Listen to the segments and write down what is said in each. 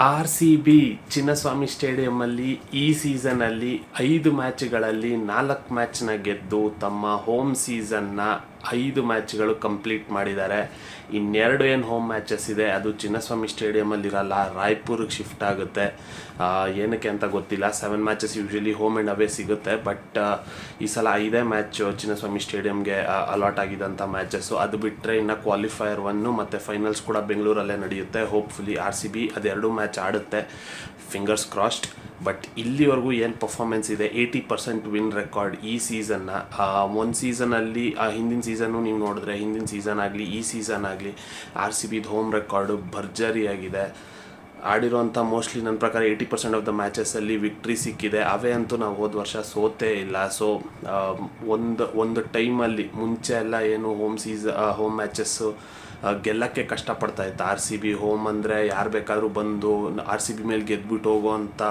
RCB Chinnaswamy ಸ್ಟೇಡಿಯಂಲ್ಲಿ ಈ ಸೀಸನಲ್ಲಿ 5 ಮ್ಯಾಚ್ಗಳಲ್ಲಿ 4 ಮ್ಯಾಚ್ನ ಗೆದ್ದು ತಮ್ಮ ಹೋಮ್ ಸೀಸನ್ನ 5 ಮ್ಯಾಚ್ಗಳು ಕಂಪ್ಲೀಟ್ ಮಾಡಿದ್ದಾರೆ. ಇನ್ನೆರಡು ಏನು ಹೋಮ್ ಮ್ಯಾಚಸ್ ಇದೆ ಅದು ಚಿನ್ನಸ್ವಾಮಿ ಸ್ಟೇಡಿಯಮಲ್ಲಿ ಇರಲ್ಲ, ರಾಯ್ಪುರ್ಗೆ ಶಿಫ್ಟ್ ಆಗುತ್ತೆ. ಏನಕ್ಕೆ ಅಂತ ಗೊತ್ತಿಲ್ಲ. 7 ಮ್ಯಾಚಸ್ ಯೂಶ್ವಲಿ ಹೋಮ್ ಆ್ಯಂಡ್ ಅವೇ ಸಿಗುತ್ತೆ, ಬಟ್ ಈ ಸಲ 5 ಮ್ಯಾಚ್ ಚಿನ್ನಸ್ವಾಮಿ ಸ್ಟೇಡಿಯಂಗೆ ಅಲಾಟ್ ಆಗಿದ್ದಂಥ ಮ್ಯಾಚಸ್ಸು. ಅದು ಬಿಟ್ಟರೆ ಇನ್ನು ಕ್ವಾಲಿಫೈಯರ್ 1 ಮತ್ತು ಫೈನಲ್ಸ್ ಕೂಡ ಬೆಂಗಳೂರಲ್ಲೇ ನಡೆಯುತ್ತೆ. ಹೋಪ್ಫುಲಿ RCB ಅದೆರಡು ಮ್ಯಾಚ್ ಆಡುತ್ತೆ, ಫಿಂಗರ್ಸ್ ಕ್ರಾಸ್ಡ್. ಬಟ್ ಇಲ್ಲಿವರೆಗೂ ಏನು ಪರ್ಫಾರ್ಮೆನ್ಸ್ ಇದೆ, 80% ವಿನ್ ರೆಕಾರ್ಡ್ ಈ ಸೀಸನ್ನ. ಒಂದು ಸೀಸನಲ್ಲಿ ಹಿಂದಿನ ಸೀಸನ್ನು ನೀವು ನೋಡಿದ್ರೆ, ಹಿಂದಿನ ಸೀಸನ್ ಆಗಲಿ ಈ ಸೀಸನ್ ಆಗಲಿ RCBದು ಹೋಮ್ ರೆಕಾರ್ಡು ಭರ್ಜರಿಯಾಗಿದೆ. ಆಡಿರೋಂಥ ಮೋಸ್ಟ್ಲಿ ನನ್ನ ಪ್ರಕಾರ 80% ಆಫ್ ದ ಮ್ಯಾಚಸಲ್ಲಿ ವಿಕ್ಟ್ರಿ ಸಿಕ್ಕಿದೆ. ಅವೇ ಅಂತೂ ನಾವು ಹೋದ ವರ್ಷ ಸೋತೇ ಇಲ್ಲ. ಸೊ ಒಂದು ಟೈಮಲ್ಲಿ ಮುಂಚೆ ಎಲ್ಲ ಏನು ಹೋಮ್ ಮ್ಯಾಚಸ್ಸು ಗೆಲ್ಲಕ್ಕೆ ಕಷ್ಟಪಡ್ತಾ ಇತ್ತು RCB. ಹೋಮ್ ಅಂದರೆ ಯಾರು ಬೇಕಾದರೂ ಬಂದು RCB ಮೇಲೆ ಗೆದ್ಬಿಟ್ಟು ಹೋಗೋವಂಥ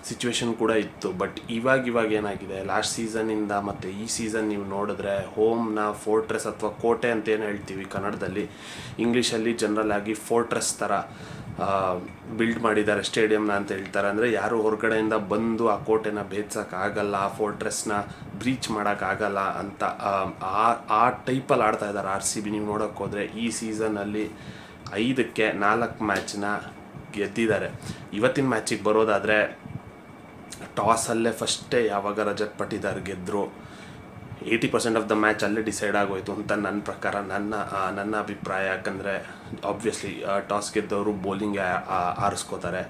ಸಿಚುವೇಶನ್ ಕೂಡ ಇತ್ತು. ಬಟ್ ಇವಾಗ ಏನಾಗಿದೆ, ಲಾಸ್ಟ್ ಸೀಸನ್ನಿಂದ ಮತ್ತು ಈ ಸೀಸನ್ ನೀವು ನೋಡಿದ್ರೆ ಹೋಮ್ನ ಫೋರ್ಟ್ರೆಸ್ ಅಥವಾ ಕೋಟೆ ಅಂತ ಏನು ಹೇಳ್ತೀವಿ ಕನ್ನಡದಲ್ಲಿ, ಇಂಗ್ಲೀಷಲ್ಲಿ ಜನರಲ್ ಆಗಿ ಫೋರ್ಟ್ರೆಸ್ ಥರ ಬಿಲ್ಡ್ ಮಾಡಿದ್ದಾರೆ ಸ್ಟೇಡಿಯಂನ ಅಂತ ಹೇಳ್ತಾರೆ. ಅಂದರೆ ಯಾರು ಹೊರಗಡೆಯಿಂದ ಬಂದು ಆ ಕೋಟೆನ ಭೇದಿಸೋಕ್ಕಾಗಲ್ಲ, ಆ ಫೋರ್ಟ್ರೆಸ್ನ ಬ್ರೀಚ್ ಮಾಡೋಕ್ಕಾಗಲ್ಲ ಅಂತ ಆ ಟೈಪಲ್ಲಿ ಆಡ್ತಾ ಇದ್ದಾರೆ RCB. ನೀವು ನೋಡೋಕ್ಕೆ ಹೋದರೆ ಈ ಸೀಸನಲ್ಲಿ 5ಕ್ಕೆ 4 ಮ್ಯಾಚ್ನ ಗೆದ್ದಿದ್ದಾರೆ. ಇವತ್ತಿನ ಮ್ಯಾಚಿಗೆ ಬರೋದಾದರೆ ಟಾಸಲ್ಲೇ ಫಸ್ಟೇ ಯಾವಾಗ ರಜತ್ ಪಟಿದಾರ್ ಗೆದ್ದರು, 80% ಆಫ್ ದ ಮ್ಯಾಚ್ ಅಲ್ಲೇ ಡಿಸೈಡ್ ಆಗೋಯ್ತು ಅಂತ ನನ್ನ ಪ್ರಕಾರ, ನನ್ನ ಅಭಿಪ್ರಾಯ. ಯಾಕಂದರೆ ಆಬ್ವಿಯಸ್ಲಿ ಟಾಸ್ ಗೆದ್ದವರು ಬೌಲಿಂಗ್ ಆರಿಸ್ಕೋತಾರೆ.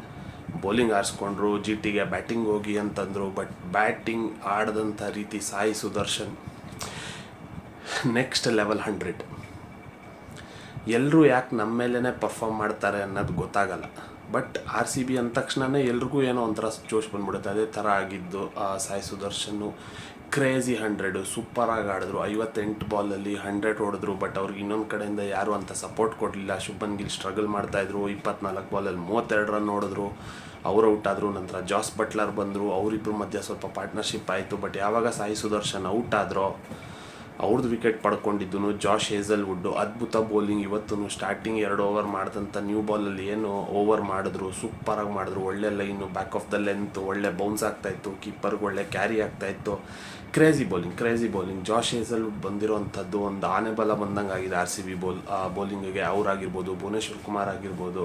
ಬೌಲಿಂಗ್ ಆರಿಸ್ಕೊಂಡ್ರು, GTಗೆ ಬ್ಯಾಟಿಂಗ್ ಹೋಗಿ ಅಂತಂದರು. ಬಟ್ ಬ್ಯಾಟಿಂಗ್ ಆಡಿದಂಥ ರೀತಿ ಸಾಯಿ ಸುದರ್ಶನ್ ನೆಕ್ಸ್ಟ್ ಲೆವೆಲ್ 100. ಎಲ್ಲರೂ ಯಾಕೆ ನಮ್ಮ ಮೇಲೇ ಪರ್ಫಾರ್ಮ್ ಮಾಡ್ತಾರೆ ಅನ್ನೋದು ಗೊತ್ತಾಗಲ್ಲ. ಬಟ್ RCB ಅಂದ ತಕ್ಷಣವೇ ಎಲ್ರಿಗೂ ಏನೋ ಒಂಥರ ಜೋಶ್ ಬಂದ್ಬಿಡುತ್ತೆ. ಅದೇ ಥರ ಆಗಿದ್ದು ಸಾಯಿ ಸುದರ್ಶನ್ನು. ಕ್ರೇಜಿ 100 ಸೂಪರಾಗಿ ಆಡಿದ್ರು. 58 ಬಾಲಲ್ಲಿ 100 ಹೊಡೆದ್ರು. ಬಟ್ ಅವ್ರಿಗೆ ಇನ್ನೊಂದು ಕಡೆಯಿಂದ ಯಾರು ಅಂತ ಸಪೋರ್ಟ್ ಕೊಡಲಿಲ್ಲ. ಶುಭನ್ ಗಿಲ್ ಸ್ಟ್ರಗಲ್ ಮಾಡ್ತಾಯಿದ್ರು. 24 ಬಾಲಲ್ಲಿ 32 ರನ್ ಹೊಡೆದ್ರು, ಅವ್ರು ಔಟ್ ಆದರು. ನಂತರ ಜಾಸ್ ಬಟ್ಲರ್ ಬಂದರು, ಅವರಿಬ್ಬರು ಮಧ್ಯೆ ಸ್ವಲ್ಪ ಪಾರ್ಟ್ನರ್ಶಿಪ್ ಆಯಿತು. ಬಟ್ ಯಾವಾಗ ಸಾಯಿ ಸುದರ್ಶನ್ ಔಟ್ ಆದರೋ ಅವ್ರದ್ದು ವಿಕೆಟ್ ಪಡ್ಕೊಂಡಿದ್ದು ಜಾಶ್ ಹೇಸಲ್ವುಡ್. ಅದ್ಭುತ ಬೌಲಿಂಗ್ ಇವತ್ತು. ಸ್ಟಾರ್ಟಿಂಗ್ 2 ಓವರ್ ಮಾಡಿದಂಥ ನ್ಯೂ ಬಾಲಲ್ಲಿ ಏನು ಓವರ್ ಮಾಡಿದ್ರು, ಸೂಪರಾಗಿ ಮಾಡಿದ್ರು. ಒಳ್ಳೆ line, back of the length, ಒಳ್ಳೆ ಬೌನ್ಸ್ ಆಗ್ತಾಯಿತ್ತು, ಕೀಪರ್ಗೆ ಒಳ್ಳೆ ಕ್ಯಾರಿ ಆಗ್ತಾಯಿತ್ತು. Crazy bowling. ಜಾಶ್ ಹೇಸಲ್ವುಡ್ ಬಂದಿರೋವಂಥದ್ದು ಒಂದು ಆನೆ ಬಲ ಬಂದಂಗೆ ಆಗಿದೆ RCB ಬೌಲಿಂಗಿಗೆ. ಅವರಾಗಿರ್ಬೋದು, ಭುವನೇಶ್ವರ್ ಕುಮಾರ್ ಆಗಿರ್ಬೋದು,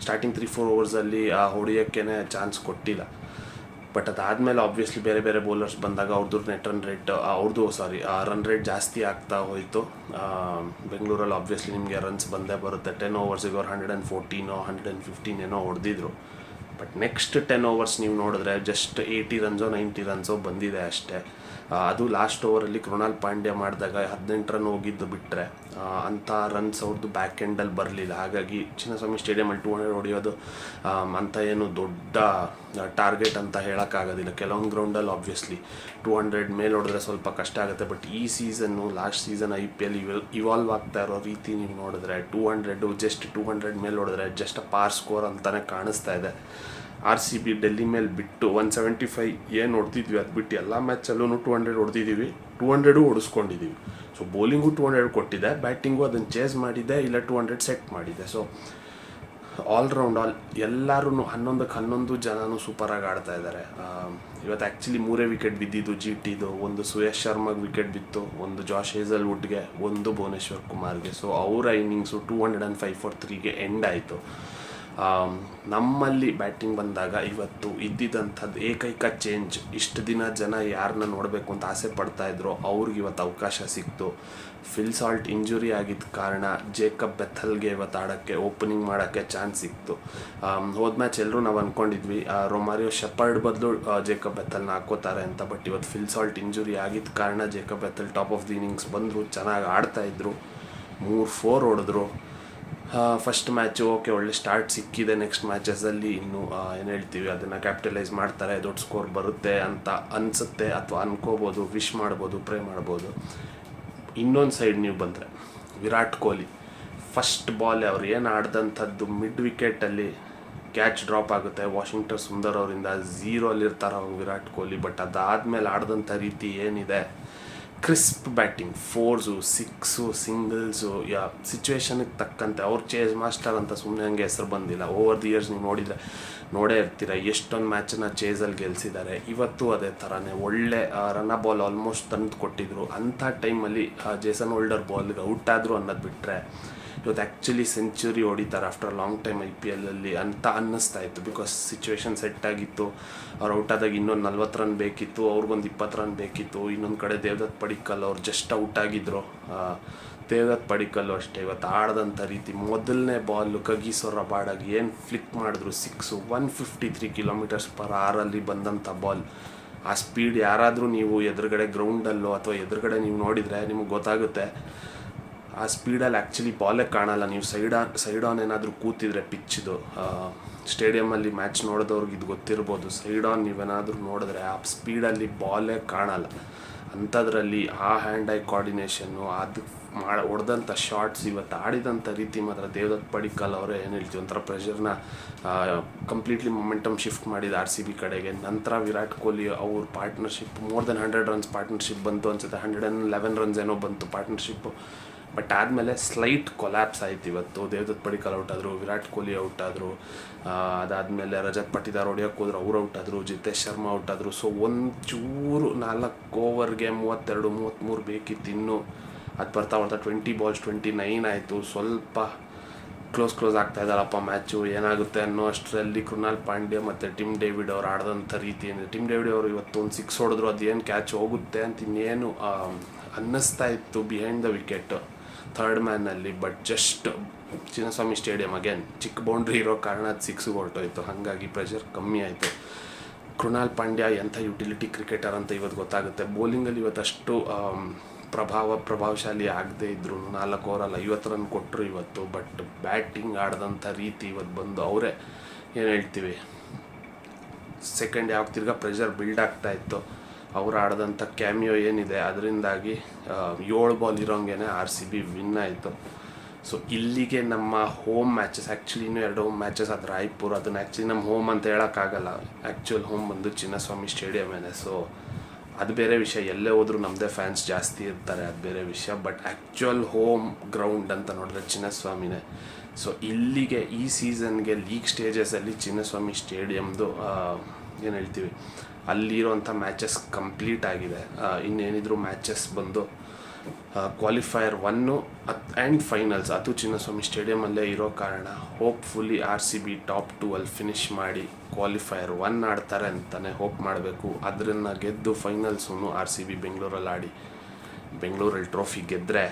ಸ್ಟಾರ್ಟಿಂಗ್ 3-4 ಓವರ್ಸಲ್ಲಿ ಹೊಡೆಯೋಕ್ಕೇ ಚಾನ್ಸ್ ಕೊಟ್ಟಿಲ್ಲ. ಬಟ್ ಅದಾದಮೇಲೆ ಆಬ್ವಿಯಸ್ಲಿ ಬೇರೆ ಬೌಲರ್ಸ್ ಬಂದಾಗ ರನ್ ರೇಟ್ ಜಾಸ್ತಿ ಆಗ್ತಾ ಹೋಯಿತು. ಬೆಂಗಳೂರಲ್ಲಿ ಆಬ್ವಿಯಸ್ಲಿ ನಿಮಗೆ ರನ್ಸ್ ಬಂದೇ ಬರುತ್ತೆ. 10 ಓವರ್ಸಿಗೆ ಅವ್ರು 114 115 ಏನೋ ಹೊಡೆದಿದ್ರು. ಬಟ್ ನೆಕ್ಸ್ಟ್ 10 ಓವರ್ಸ್ ನೀವು ನೋಡಿದ್ರೆ ಜಸ್ಟ್ 80 ರನ್ಸೋ 90 ರನ್ಸೋ ಬಂದಿದೆ ಅಷ್ಟೇ. ಅದು ಲಾಸ್ಟ್ ಓವರಲ್ಲಿ ಕೃಣಾಲ್ ಪಾಂಡ್ಯ ಮಾಡಿದಾಗ 18 ರನ್ ಹೋಗಿದ್ದು ಬಿಟ್ಟರೆ ಅಂಥ ರನ್ಸ್ ಅವ್ರದ್ದು ಬ್ಯಾಕ್ ಎಂಡಲ್ಲಿ ಬರಲಿಲ್ಲ. ಹಾಗಾಗಿ ಚಿನ್ನಸ್ವಾಮಿ ಸ್ಟೇಡಿಯಮಲ್ಲಿ 200 ಹೊಡೆಯೋದು ಅಂಥ ಏನು ದೊಡ್ಡ ಟಾರ್ಗೆಟ್ ಅಂತ ಹೇಳೋಕ್ಕಾಗೋದಿಲ್ಲ. ಕೆಲವೊಂದು ಗ್ರೌಂಡಲ್ಲಿ ಆಬ್ವಿಯಸ್ಲಿ 200 ಮೇಲೆ ಹೊಡೆದ್ರೆ ಸ್ವಲ್ಪ ಕಷ್ಟ ಆಗುತ್ತೆ. ಬಟ್ ಈ season, last season IPL evolve ಆಗ್ತಾ ಇರೋ ರೀತಿ ನೀವು ನೋಡಿದ್ರೆ 200 ಮೇಲೆ ಹೊಡೆದ್ರೆ ಜಸ್ಟ್ ಪಾರ್ ಸ್ಕೋರ್ ಅಂತಲೇ ಕಾಣಿಸ್ತಾ ಇದೆ. RCB ಡೆಲ್ಲಿ ಮೇಲೆ ಬಿಟ್ಟು 175 ಏನು ಹೊಡೆದಿದ್ವಿ, ಅದು ಬಿಟ್ಟು ಎಲ್ಲ ಮ್ಯಾಚಲ್ಲೂ 200 ಹೊಡೆದಿದ್ದೀವಿ, 200 ಹೊಡಿಸ್ಕೊಂಡಿದ್ದೀವಿ. ಸೊ ಬೌಲಿಂಗು 200 ಕೊಟ್ಟಿದೆ, ಬ್ಯಾಟಿಂಗು ಅದನ್ನು ಚೇಸ್ ಮಾಡಿದೆ, ಇಲ್ಲ 200 ಸೆಟ್ ಮಾಡಿದೆ. ಸೊ ಆಲ್ರೌಂಡ್ ಎಲ್ಲರೂ 11 ಜನನೂ ಸೂಪರಾಗಿ ಆಡ್ತಾ ಇದ್ದಾರೆ. ಇವತ್ತು ಆ್ಯಕ್ಚುಲಿ 3 ವಿಕೆಟ್ ಬಿದ್ದಿದ್ದು GTದು. ಒಂದು ಸುಯಶ್ ಶರ್ಮಾಗೆ ವಿಕೆಟ್ ಬಿತ್ತು, ಒಂದು ಜಾಶ್ ಹೇಸಲ್ವುಡ್ಗೆ, ಒಂದು ಭುವನೇಶ್ವರ್ ಕುಮಾರ್ಗೆ. ಸೊ ಅವರ ಇನ್ನಿಂಗ್ಸು 205 for 3ಗೆ ಎಂಡ್ ಆಯಿತು. ನಮ್ಮಲ್ಲಿ ಬ್ಯಾಟಿಂಗ್ ಬಂದಾಗ ಇವತ್ತು ಇದ್ದಿದ್ದಂಥದ್ದು ಏಕೈಕ ಚೇಂಜ್, ಇಷ್ಟು ದಿನ ಜನ ಯಾರನ್ನ ನೋಡಬೇಕು ಅಂತ ಆಸೆ ಪಡ್ತಾಯಿದ್ರು ಅವ್ರಿಗೆ ಇವತ್ತು ಅವಕಾಶ ಸಿಕ್ತು. ಫಿಲ್ ಸಾಲ್ಟ್ ಇಂಜುರಿ ಆಗಿದ್ದ ಕಾರಣ ಜೇಕಬ್ ಬೆಥಲ್ಗೆ ಇವತ್ತು ಆಡೋಕ್ಕೆ, ಓಪನಿಂಗ್ ಮಾಡೋಕ್ಕೆ ಚಾನ್ಸ್ ಸಿಕ್ತು. ಹೋದ ಮ್ಯಾಚ್ ಎಲ್ಲರೂ ನಾವು ಅಂದ್ಕೊಂಡಿದ್ವಿ ರೊಮಾರಿಯೋ ಶೆಪರ್ಡ್ ಬದಲು ಜೇಕಬ್ ಬೆಥಲ್ನ ಹಾಕೋತಾರೆ ಅಂತ. ಬಟ್ ಇವತ್ತು ಫಿಲ್ ಸಾಲ್ಟ್ ಇಂಜುರಿ ಆಗಿದ್ದ ಕಾರಣ Jacob Bethell top of the innings ಬಂದರು, ಚೆನ್ನಾಗಿ ಆಡ್ತಾಯಿದ್ರು, 3-4 ಹೊಡೆದ್ರು. ಫಸ್ಟ್ ಮ್ಯಾಚು ಓಕೆ, ಒಳ್ಳೆ ಸ್ಟಾರ್ಟ್ ಸಿಕ್ಕಿದೆ. ನೆಕ್ಸ್ಟ್ ಮ್ಯಾಚಸಲ್ಲಿ ಇನ್ನೂ ಏನು ಹೇಳ್ತೀವಿ ಅದನ್ನು ಕ್ಯಾಪಿಟಲೈಸ್ ಮಾಡ್ತಾರೆ, ದೊಡ್ಡ ಸ್ಕೋರ್ ಬರುತ್ತೆ ಅಂತ ಅನಿಸುತ್ತೆ, ಅಥವಾ ಅನ್ಕೋಬೋದು, ವಿಶ್ ಮಾಡ್ಬೋದು, ಪ್ರೇ ಮಾಡ್ಬೋದು. ಇನ್ನೊಂದು ಸೈಡ್ ನೀವು ಬಂದರೆ ವಿರಾಟ್ ಕೊಹ್ಲಿ ಫಸ್ಟ್ ಬಾಲ್ ಅವ್ರು ಏನು ಆಡ್ದಂಥದ್ದು ಮಿಡ್ ವಿಕೆಟಲ್ಲಿ ಕ್ಯಾಚ್ ಡ್ರಾಪ್ ಆಗುತ್ತೆ. ವಾಷಿಂಗ್ಟನ್ ಸುಂದರ್ ಅವರಿಂದ 0 ವಿರಾಟ್ ಕೊಹ್ಲಿ. ಬಟ್ ಅದಾದಮೇಲೆ ಆಡ್ದಂಥ ರೀತಿ ಏನಿದೆ, crisp batting, fours, sixes, singles, ಸಿಚುವೇಶನಿಗೆ ತಕ್ಕಂತೆ. ಅವ್ರು ಚೇಸ್ ಮಾಸ್ಟರ್ ಅಂತ ಸುಮ್ಮನೆ ಹಂಗೆ ಹೆಸರು ಬಂದಿಲ್ಲ. ಓವರ್ ದಿ ಇಯರ್ಸ್ ನೀವು ನೋಡೇ ಇರ್ತೀರ ಎಷ್ಟೊಂದು ಮ್ಯಾಚನ್ನು ಚೇಸಲ್ಲಿ ಗೆಲ್ಲಿಸಿದ್ದಾರೆ. ಇವತ್ತು ಅದೇ ಥರನೇ ಒಳ್ಳೆ ರನ್ನ ಬಾಲ್ ಆಲ್ಮೋಸ್ಟ್ ತಂದು ಕೊಟ್ಟಿದ್ರು. ಅಂಥ ಟೈಮಲ್ಲಿ ಜೇಸನ್ ಹೋಲ್ಡರ್ ಬಾಲ್ಗೆ ಔಟ್ ಆದರು ಅನ್ನೋದು ಬಿಟ್ಟರೆ ಇವತ್ತು ಆ್ಯಕ್ಚುಲಿ ಸೆಂಚುರಿ ಹೊಡಿತಾರೆ ಆಫ್ಟರ್ ಲಾಂಗ್ ಟೈಮ್ IPL ಅಲ್ಲಿ ಅಂತ ಅನ್ನಿಸ್ತಾ ಇತ್ತು. ಬಿಕಾಸ್ ಸಿಚುವೇಶನ್ ಸೆಟ್ ಆಗಿತ್ತು. ಅವ್ರು ಔಟ್ ಆದಾಗ ಇನ್ನೊಂದು 40 ರನ್ ಬೇಕಿತ್ತು, ಅವ್ರಿಗೊಂದು 20 ರನ್ ಬೇಕಿತ್ತು. ಇನ್ನೊಂದು ಕಡೆ ದೇವದತ್ ಪಡಿಕ್ಕಲ್ ಅವ್ರು ಜಸ್ಟ್ ಔಟ್ ಆಗಿದ್ರು. ದೇವದತ್ ಪಡಿಕ್ಕಲ್ಲು ಅಷ್ಟೇ ಇವತ್ತು ಆಡ್ದಂಥ ರೀತಿ, ಮೊದಲನೇ ಬಾಲು ಕಗೀಸೋ ರಬಾಡಾಗಿ ಏನು ಫ್ಲಿಕ್ ಮಾಡಿದ್ರು, 153 km/h ಬಂದಂಥ ಬಾಲ್. ಆ ಸ್ಪೀಡ್ ಯಾರಾದರೂ ನೀವು ಎದುರುಗಡೆ ಗ್ರೌಂಡಲ್ಲೋ ಅಥವಾ ಎದುರುಗಡೆ ನೀವು ನೋಡಿದರೆ ನಿಮಗೆ ಗೊತ್ತಾಗುತ್ತೆ. ಆ ಸ್ಪೀಡಲ್ಲಿ ಆ್ಯಕ್ಚುಲಿ ಬಾಲೇ ಕಾಣಲ್ಲ. ನೀವು ಸೈಡ್ ಆನ್ ಏನಾದರೂ ಕೂತಿದ್ರೆ ಪಿಚ್ದು ಸ್ಟೇಡಿಯಮಲ್ಲಿ ಮ್ಯಾಚ್ ನೋಡಿದವ್ರಿಗೆ ಇದು ಗೊತ್ತಿರ್ಬೋದು. ಸೈಡ್ ಆನ್ ನೀವೇನಾದರೂ ನೋಡಿದ್ರೆ ಆ ಸ್ಪೀಡಲ್ಲಿ ಬಾಲೇ ಕಾಣಲ್ಲ. ಅಂಥದ್ರಲ್ಲಿ ಆ ಹ್ಯಾಂಡ್ ಐ ಕೋಆರ್ಡಿನೇಷನ್ನು, ಅದು ಹೊಡೆದಂಥ ಶಾರ್ಟ್ಸ್, ಇವತ್ತು ಆಡಿದಂಥ ರೀತಿ ಮಾತ್ರ ದೇವದತ್ ಪಡಿಕ್ಕಲ್ ಅವರೇ ಏನು ಹೇಳ್ತೀವಿ ಒಂಥರ ಪ್ರೆಷರ್ನ ಕಂಪ್ಲೀಟ್ಲಿ ಮೊಮೆಂಟಮ್ ಶಿಫ್ಟ್ ಮಾಡಿದ RCB ಕಡೆಗೆ. ನಂತರ ವಿರಾಟ್ ಕೊಹ್ಲಿ ಅವ್ರ partnership more than 100 runs partnership ಬಂತು ಅನ್ಸುತ್ತೆ. 111 runs ಏನೋ ಬಂತು ಪಾರ್ಟ್ನರ್ಶಿಪ್ಪು. ಬಟ್ ಆದಮೇಲೆ ಸ್ಲೈಟ್ ಕೊಲ್ಯಾಪ್ಸ್ ಆಯಿತು. ಇವತ್ತು ದೇವದತ್ ಪಡಿಕ್ಕಲ್ ಔಟ್ ಆದರು, ವಿರಾಟ್ ಕೊಹ್ಲಿ ಔಟ್ ಆದರು. ಅದಾದಮೇಲೆ ರಜತ್ ಪಟ್ಟಿದಾರ್ ಹೊಡಿಯೋಕ್ಕೆ ಹೋದ್ರು, ಅವ್ರು ಔಟ್ ಆದರು. ಜಿತೇಶ್ ಶರ್ಮಾ ಔಟ್ ಆದರು. ಸೊ ಒಂಚೂರು 4 ಓವರ್ಗೆ 32-33 ಬೇಕಿತ್ತು ಇನ್ನೂ. ಅದು ಬರ್ತಾ 20 balls 29 ಆಯಿತು. ಸ್ವಲ್ಪ ಕ್ಲೋಸ್ ಆಗ್ತಾ ಇದ್ದಾರಪ್ಪ ಮ್ಯಾಚು, ಏನಾಗುತ್ತೆ ಅನ್ನೋ ಅಷ್ಟರಲ್ಲಿ ಕೃಣಾಲ್ ಪಾಂಡ್ಯ ಮತ್ತು ಟಿಮ್ ಡೇವಿಡ್ ಅವ್ರು ಆಡಿದಂಥ ರೀತಿ ಏನಿದೆ. ಟಿಮ್ ಡೇವಿಡ್ ಅವರು ಇವತ್ತು ಒಂದು 6 ಹೊಡೆದ್ರು, ಅದೇನು ಕ್ಯಾಚ್ ಹೋಗುತ್ತೆ ಅಂತ ಇನ್ನೇನು ಅನ್ನಿಸ್ತಾ ಇತ್ತು ಬಿಹೈಂಡ್ ದ ವಿಕೆಟ್ ಥರ್ಡ್ ಮ್ಯಾನಲ್ಲಿ. But just Chinnaswamy stadium again ಚಿಕ್ಕ ಬೌಂಡ್ರಿ ಇರೋ ಕಾರಣ ಅದು 6 ಹೊರಟೋಯ್ತು. ಹಾಗಾಗಿ ಪ್ರೆಷರ್ ಕಮ್ಮಿ ಆಯಿತು. ಕೃಣಾಲ್ ಪಾಂಡ್ಯ ಎಂಥ ಯುಟಿಲಿಟಿ ಕ್ರಿಕೆಟರ್ ಅಂತ ಇವತ್ತು ಗೊತ್ತಾಗುತ್ತೆ. ಬೌಲಿಂಗಲ್ಲಿ ಇವತ್ತು ಅಷ್ಟು ಪ್ರಭಾವಶಾಲಿ ಆಗದೇ ಇದ್ದರು. 4 ಓವರಲ್ಲಿ 50 ರನ್ ಕೊಟ್ಟರು ಇವತ್ತು. ಬಟ್ ಬ್ಯಾಟಿಂಗ್ ಆಡಿದಂಥ ರೀತಿ ಇವತ್ತು ಬಂದು ಅವರೇ ಏನು ಹೇಳ್ತೀವಿ ಸೆಕೆಂಡ್ ಯಾವ ತಿರ್ಗಾ ಪ್ರೆಷರ್ ಬಿಲ್ಡ್ ಆಗ್ತಾ ಇತ್ತು. ಅವ್ರು ಆಡಿದಂಥ ಕ್ಯಾಮಿಯೋ ಏನಿದೆ ಅದರಿಂದಾಗಿ 7 ಬಾಲ್ ಇರೋಂಗೆ RCB ವಿನ್ ಆಯಿತು. ಸೊ ಇಲ್ಲಿಗೆ ನಮ್ಮ ಹೋಮ್ ಮ್ಯಾಚಸ್, ಆ್ಯಕ್ಚುಲಿ ಇನ್ನೂ 2 ಹೋಮ್ ಮ್ಯಾಚಸ್ ಅದು ರಾಯ್ಪುರ್, ಅದನ್ನು ಆ್ಯಕ್ಚುಲಿ ನಮ್ಮ ಹೋಮ್ ಅಂತ ಹೇಳೋಕ್ಕಾಗಲ್ಲ. ಆ್ಯಕ್ಚುಯಲ್ ಹೋಮ್ ಬಂದು ಚಿನ್ನಸ್ವಾಮಿ ಸ್ಟೇಡಿಯಮೇನೆ. ಸೊ ಅದು ಬೇರೆ ವಿಷಯ, ಎಲ್ಲೇ ಹೋದರೂ ನಮ್ಮದೇ ಫ್ಯಾನ್ಸ್ ಜಾಸ್ತಿ ಇರ್ತಾರೆ, ಅದು ಬೇರೆ ವಿಷಯ. ಬಟ್ ಆ್ಯಕ್ಚುಯಲ್ ಹೋಮ್ ಗ್ರೌಂಡ್ ಅಂತ ನೋಡಿದ್ರೆ ಚಿನ್ನಸ್ವಾಮಿನೇ. ಸೊ ಇಲ್ಲಿಗೆ ಈ ಸೀಸನ್ಗೆ ಲೀಗ್ ಸ್ಟೇಜಸಲ್ಲಿ ಚಿನ್ನಸ್ವಾಮಿ ಸ್ಟೇಡಿಯಮ್ದು ಏನು ಹೇಳ್ತೀವಿ ಅಲ್ಲಿರೋಂಥ ಮ್ಯಾಚಸ್ ಕಂಪ್ಲೀಟ್ ಆಗಿದೆ. ಇನ್ನೇನಿದ್ರು ಮ್ಯಾಚಸ್ ಬಂದು ಕ್ವಾಲಿಫೈಯರ್ 1 ಆ್ಯಂಡ್ ಫೈನಲ್ಸ್ ಅದು ಚಿನ್ನಸ್ವಾಮಿ ಸ್ಟೇಡಿಯಮಲ್ಲೇ ಇರೋ ಕಾರಣ ಹೋಪ್ಫುಲಿ RCB ಟಾಪ್ 2 ಅಲ್ಲಿ ಫಿನಿಷ್ ಮಾಡಿ ಕ್ವಾಲಿಫೈಯರ್ 1 ಆಡ್ತಾರೆ ಅಂತಲೇ ಹೋಪ್ ಮಾಡಬೇಕು. ಅದನ್ನು ಗೆದ್ದು ಫೈನಲ್ಸೂ RCB ಬೆಂಗಳೂರಲ್ಲಿ ಆಡಿ ಬೆಂಗಳೂರಲ್ಲಿ ಟ್ರೋಫಿ ಗೆದ್ದರೆ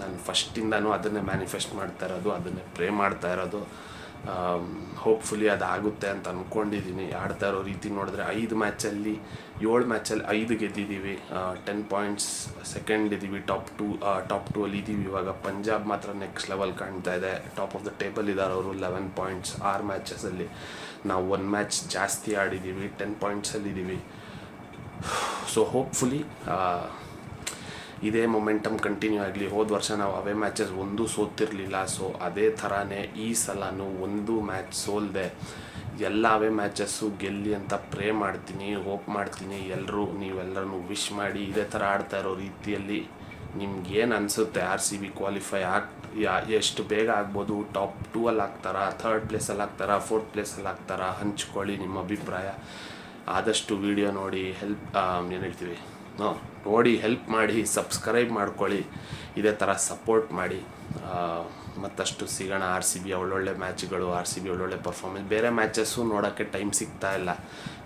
ನಾನು ಫಸ್ಟಿಂದನೂ ಅದನ್ನೇ ಮ್ಯಾನಿಫೆಸ್ಟ್ ಮಾಡ್ತಾ ಇರೋದು, ಅದನ್ನೇ ಪ್ರೇ ಮಾಡ್ತಾ ಇರೋದು. ಹೋಪ್ಫುಲಿ ಅದಾಗುತ್ತೆ ಅಂತ ಅಂದ್ಕೊಂಡಿದ್ದೀನಿ. ಆಡ್ತಾ ಇರೋ ರೀತಿ ನೋಡಿದ್ರೆ 5 ಮ್ಯಾಚಲ್ಲಿ 7 ಮ್ಯಾಚಲ್ಲಿ 5 ಗೆದ್ದಿದ್ದೀವಿ, 10 points ಸೆಕೆಂಡ್ ಇದ್ದೀವಿ, ಟಾಪ್ 2 ಅಲ್ಲಿ ಇದ್ದೀವಿ. ಇವಾಗ ಪಂಜಾಬ್ ಮಾತ್ರ ನೆಕ್ಸ್ಟ್ ಲೆವೆಲ್ ಕಾಣ್ತಾ ಇದೆ, ಟಾಪ್ ಆಫ್ ದ ಟೇಬಲ್ ಇದ್ದಾರೆ ಅವರು 11 points 6 ಮ್ಯಾಚಸಲ್ಲಿ. ನಾವು 1 ಮ್ಯಾಚ್ ಜಾಸ್ತಿ ಆಡಿದ್ದೀವಿ, 10 points ಇದ್ದೀವಿ. ಸೊ ಹೋಪ್ಫುಲಿ ಇದೇ ಮೊಮೆಂಟಮ್ ಕಂಟಿನ್ಯೂ ಆಗಲಿ. ಹೋದ ವರ್ಷ ನಾವು ಅವೇ ಮ್ಯಾಚಸ್ ಒಂದೂ ಸೋತಿರಲಿಲ್ಲ. ಸೊ ಅದೇ ಥರನೇ ಈ ಸಲನೂ 1 ಮ್ಯಾಚ್ ಸೋಲ್ದೆ ಎಲ್ಲ ಅವೇ ಮ್ಯಾಚಸ್ಸು ಗೆಲ್ಲಿ ಅಂತ ಪ್ರೇ ಮಾಡ್ತೀನಿ, ಹೋಪ್ ಮಾಡ್ತೀನಿ. ನೀವೆಲ್ಲರೂ ವಿಶ್ ಮಾಡಿ ಇದೇ ಥರ ಆಡ್ತಾ ಇರೋ ರೀತಿಯಲ್ಲಿ ನಿಮ್ಗೇನು ಅನಿಸುತ್ತೆ RCB ಕ್ವಾಲಿಫೈ ಎಷ್ಟು ಬೇಗ ಆಗ್ಬೋದು, ಟಾಪ್ 2 ಅಲ್ಲಿ ಆಗ್ತಾರಾ, 3rd ಪ್ಲೇಸಲ್ಲಿ ಆಗ್ತಾರಾ, 4th ಪ್ಲೇಸಲ್ಲಿ ಆಗ್ತಾರಾ, ಹಂಚ್ಕೊಳ್ಳಿ ನಿಮ್ಮ ಅಭಿಪ್ರಾಯ. ಆದಷ್ಟು ವಿಡಿಯೋ ನೋಡಿ ಏನು ಹೇಳ್ತೀವಿ ನೋಡಿ ಹೆಲ್ಪ್ ಮಾಡಿ, ಸಬ್ಸ್ಕ್ರೈಬ್ ಮಾಡ್ಕೊಳ್ಳಿ, ಇದೇ ಥರ ಸಪೋರ್ಟ್ ಮಾಡಿ. ಮತ್ತಷ್ಟು ಸಿಗೋಣ. RCB ಒಳ್ಳೊಳ್ಳೆ ಮ್ಯಾಚ್ಗಳು, RCB ಒಳ್ಳೊಳ್ಳೆ ಪರ್ಫಾರ್ಮೆನ್ಸ್. ಬೇರೆ ಮ್ಯಾಚಸ್ಸು ನೋಡೋಕ್ಕೆ ಟೈಮ್ ಸಿಗ್ತಾ ಇಲ್ಲ,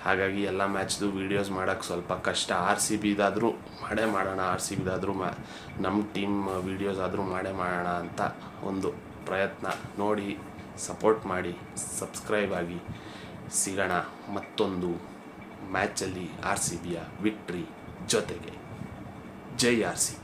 ಹಾಗಾಗಿ ಎಲ್ಲ ಮ್ಯಾಚ್ದು ವೀಡಿಯೋಸ್ ಮಾಡೋಕ್ಕೆ ಸ್ವಲ್ಪ ಕಷ್ಟ. RCBದಾದರೂ ಮಾಡೋಣ, RCBದಾದರೂ ನಮ್ಮ ಟೀಮ್ ವೀಡಿಯೋಸ್ ಆದರೂ ಮಾಡೋಣ ಅಂತ ಒಂದು ಪ್ರಯತ್ನ. ನೋಡಿ, ಸಪೋರ್ಟ್ ಮಾಡಿ, ಸಬ್ಸ್ಕ್ರೈಬ್ ಆಗಿ. ಸಿಗೋಣ ಮತ್ತೊಂದು ಮ್ಯಾಚಲ್ಲಿ RCBಯ ವಿಕ್ಟ್ರಿ ಜೊತೆಗೆ. ಜೈ RCB.